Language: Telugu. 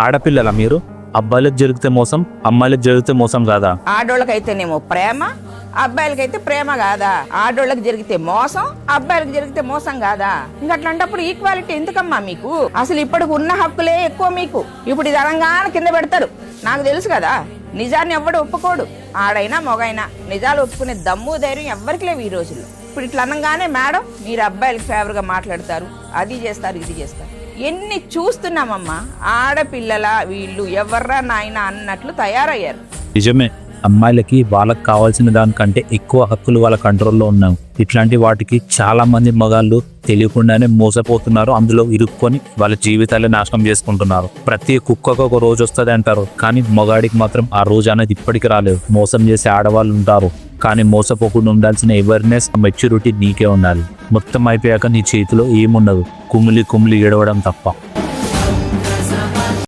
ఆడపిల్లల మీరు? అబ్బాయిలకు జరిగితే మోసం, అమ్మాయిలకు జరిగితే మోసం కాదా? ఆడోళ్ళకైతేనేమో ప్రేమ, అబ్బాయిలకైతే ప్రేమ కాదా? ఆడోళ్ళకి జరిగితే మోసం, అబ్బాయిలకు జరిగితే మోసం కాదా? ఇంక అట్లాంటప్పుడు ఈక్వాలిటీ ఎందుకమ్మా మీకు? అసలు ఇప్పటికి ఉన్న హక్కులే ఎక్కువ మీకు. ఇప్పుడు ఇది అనంగాన కింద పెడతారు. నాకు తెలుసు కదా, నిజాన్ని ఎవ్వడు ఒప్పుకోడు. ఆడైనా మొగైనా నిజాలు ఒప్పుకునే దమ్ము ధైర్యం ఎవ్వరికి లేవు ఈ రోజుల్లో. ఇప్పుడు ఇట్లా అనగానే మేడం మీరు అబ్బాయిలకు ఫేవర్గా మాట్లాడతారు, అది చేస్తారు, ఇది చేస్తారు. ఎన్ని చూస్తున్నామమ్మా. ఆడపిల్లల వీళ్ళు ఎవర్రా నాయన అన్నట్లు తయారయ్యారు. నిజమే, అమ్మాయిలకి వాళ్ళకి కావాల్సిన దానికంటే ఎక్కువ హక్కులు వాళ్ళ కంట్రోల్లో ఉన్నాయి. ఇట్లాంటి వాటికి చాలా మంది మగాళ్ళు తెలియకుండానే మోసపోతున్నారు, అందులో ఇరుక్కొని వాళ్ళ జీవితాలే నాశనం చేసుకుంటున్నారు. ప్రతి కుక్కకు ఒక రోజు వస్తుంది అంటారు, కానీ మగాడికి మాత్రం ఆ రోజు అనేది ఇప్పటికి రాలేదు. మోసం చేసే ఆడవాళ్ళు ఉంటారు, కానీ మోసపోకుండా ఉండాల్సిన అవేర్నెస్, మెచ్యూరిటీ నీకే ఉండాలి. మొత్తం అయిపోయాక నీ చేతిలో ఏముండదు, కుమిలి కుమిలి ఏడవడం తప్ప.